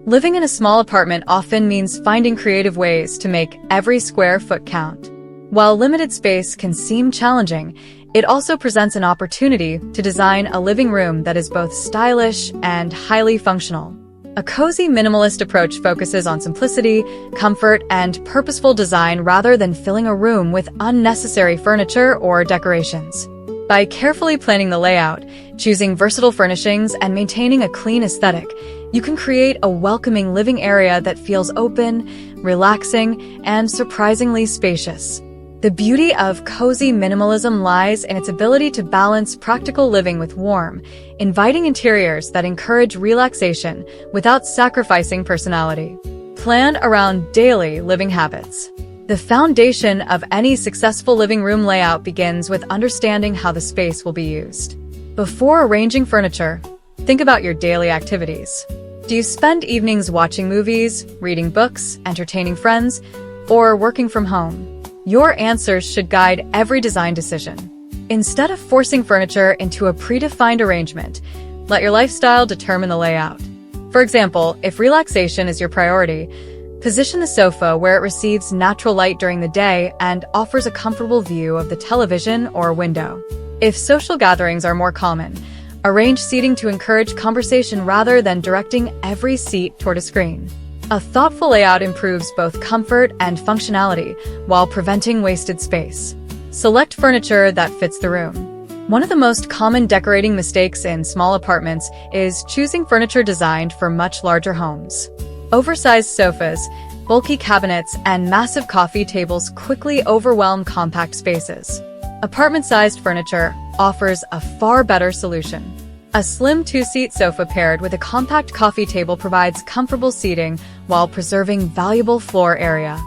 Living in a small apartment often means finding creative ways to make every square foot count. While limited space can seem challenging, it also presents an opportunity to design a living room that is both stylish and highly functional. A cozy minimalist approach focuses on simplicity, comfort, and purposeful design rather than filling a room with unnecessary furniture or decorations. By carefully planning the layout, choosing versatile furnishings, and maintaining a clean aesthetic, you can create a welcoming living area that feels open, relaxing, and surprisingly spacious. The beauty of cozy minimalism lies in its ability to balance practical living with warm, inviting interiors that encourage relaxation without sacrificing personality. Plan around daily living habits. The foundation of any successful living room layout begins with understanding how the space will be used. Before arranging furniture, think about your daily activities. Do you spend evenings watching movies, reading books, entertaining friends, or working from home? Your answers should guide every design decision. Instead of forcing furniture into a predefined arrangement, let your lifestyle determine the layout. For example, if relaxation is your priority, position the sofa where it receives natural light during the day and offers a comfortable view of the television or window. If social gatherings are more common, arrange seating to encourage conversation rather than directing every seat toward a screen. A thoughtful layout improves both comfort and functionality while preventing wasted space. Select furniture that fits the room. One of the most common decorating mistakes in small apartments is choosing furniture designed for much larger homes. Oversized sofas, bulky cabinets, and massive coffee tables quickly overwhelm compact spaces. Apartment-sized furniture offers a far better solution. A slim two-seat sofa paired with a compact coffee table provides comfortable seating while preserving valuable floor area.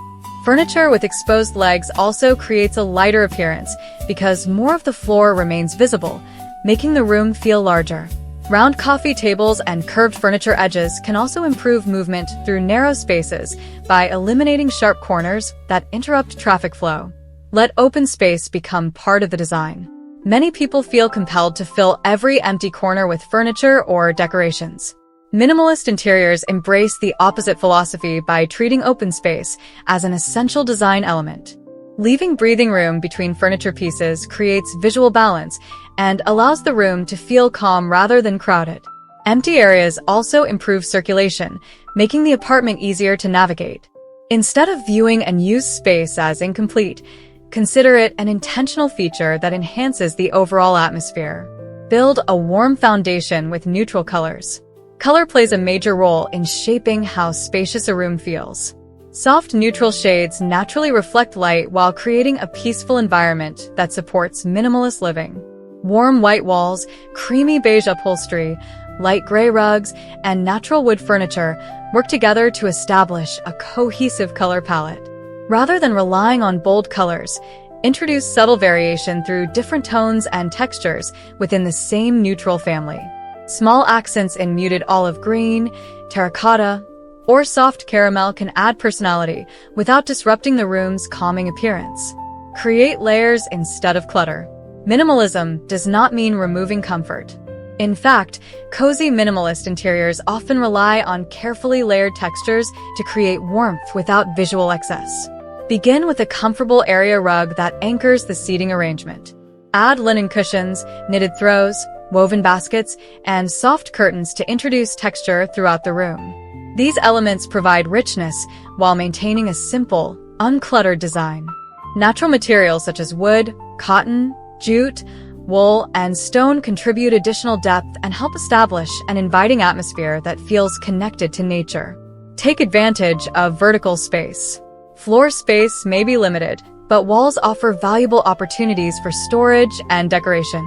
Furniture with exposed legs also creates a lighter appearance because more of the floor remains visible, making the room feel larger. Round coffee tables and curved furniture edges can also improve movement through narrow spaces by eliminating sharp corners that interrupt traffic flow. Let open space become part of the design. Many people feel compelled to fill every empty corner with furniture or decorations. Minimalist interiors embrace the opposite philosophy by treating open space as an essential design element. Leaving breathing room between furniture pieces creates visual balance and allows the room to feel calm rather than crowded. Empty areas also improve circulation, making the apartment easier to navigate. Instead of viewing unused space as incomplete, consider it an intentional feature that enhances the overall atmosphere. Build a warm foundation with neutral colors. Color plays a major role in shaping how spacious a room feels. Soft neutral shades naturally reflect light while creating a peaceful environment that supports minimalist living. Warm white walls, creamy beige upholstery, light gray rugs, and natural wood furniture work together to establish a cohesive color palette. Rather than relying on bold colors, introduce subtle variation through different tones and textures within the same neutral family. Small accents in muted olive green, terracotta, or soft caramel can add personality without disrupting the room's calming appearance. Create layers instead of clutter. Minimalism does not mean removing comfort. In fact, cozy minimalist interiors often rely on carefully layered textures to create warmth without visual excess. Begin with a comfortable area rug that anchors the seating arrangement. Add linen cushions, knitted throws, woven baskets, and soft curtains to introduce texture throughout the room. These elements provide richness while maintaining a simple, uncluttered design. Natural materials such as wood, cotton, jute, wool, and stone contribute additional depth and help establish an inviting atmosphere that feels connected to nature. Take advantage of vertical space. Floor space may be limited, but walls offer valuable opportunities for storage and decoration.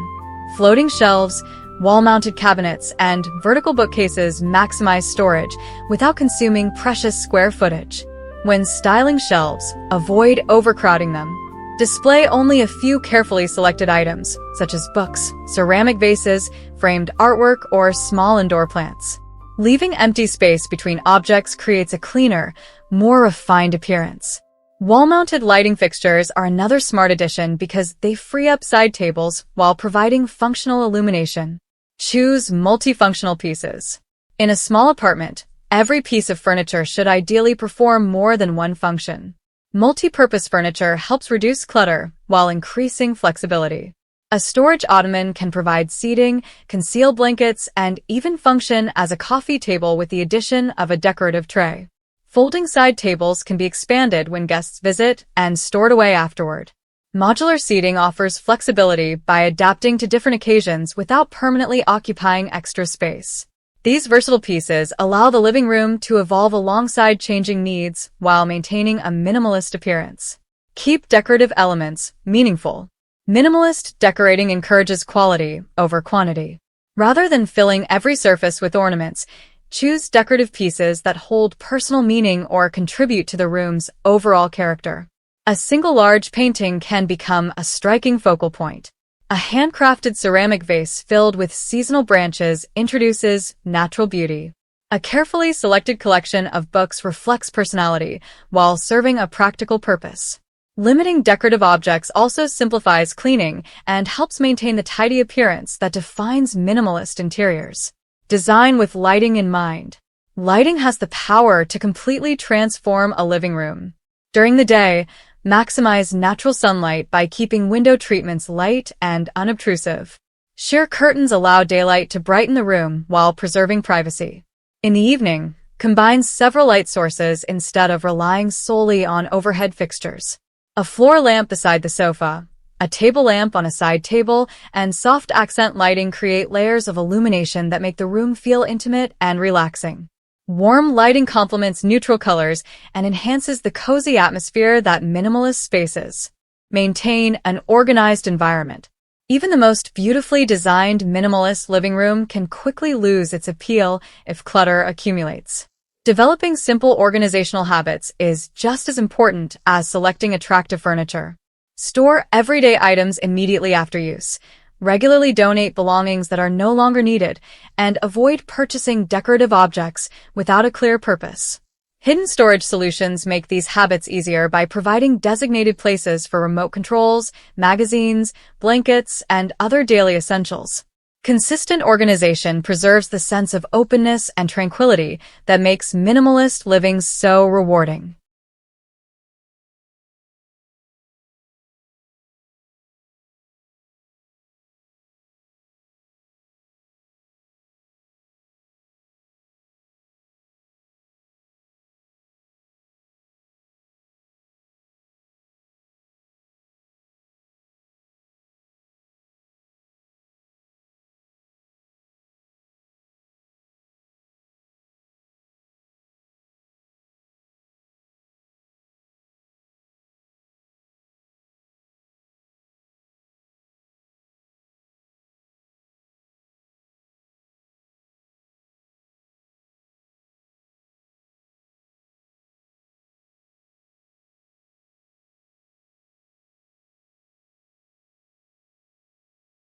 Floating shelves, wall-mounted cabinets, and vertical bookcases maximize storage without consuming precious square footage. When styling shelves, avoid overcrowding them. Display only a few carefully selected items, such as books, ceramic vases, framed artwork, or small indoor plants. Leaving empty space between objects creates a cleaner, more refined appearance. Wall-mounted lighting fixtures are another smart addition because they free up side tables while providing functional illumination. Choose multifunctional pieces. In a small apartment, Every piece of furniture should ideally perform more than one function. Multi-purpose furniture helps reduce clutter while increasing flexibility. A storage ottoman can provide seating, conceal blankets, and even function as a coffee table with the addition of a decorative tray. Folding side tables can be expanded when guests visit and stored away afterward. Modular seating offers flexibility by adapting to different occasions without permanently occupying extra space. These versatile pieces allow the living room to evolve alongside changing needs while maintaining a minimalist appearance. Keep decorative elements meaningful. Minimalist decorating encourages quality over quantity. Rather than filling every surface with ornaments, choose decorative pieces that hold personal meaning or contribute to the room's overall character. A single large painting can become a striking focal point. A handcrafted ceramic vase filled with seasonal branches introduces natural beauty. A carefully selected collection of books reflects personality while serving a practical purpose. Limiting decorative objects also simplifies cleaning and helps maintain the tidy appearance that defines minimalist interiors. Design with lighting in mind. Lighting has the power to completely transform a living room. During the day, maximize natural sunlight by keeping window treatments light and unobtrusive. Sheer curtains allow daylight to brighten the room while preserving privacy. In the evening, combine several light sources instead of relying solely on overhead fixtures. A floor lamp beside the sofa, a table lamp on a side table, and soft accent lighting create layers of illumination that make the room feel intimate and relaxing. Warm lighting complements neutral colors and enhances the cozy atmosphere that minimalist spaces. Maintain an organized environment. Even the most beautifully designed minimalist living room can quickly lose its appeal if clutter accumulates. Developing simple organizational habits is just as important as selecting attractive furniture. Store everyday items immediately after use. Regularly donate belongings that are no longer needed, and avoid purchasing decorative objects without a clear purpose. Hidden storage solutions make these habits easier by providing designated places for remote controls, magazines, blankets, and other daily essentials. Consistent organization preserves the sense of openness and tranquility that makes minimalist living so rewarding.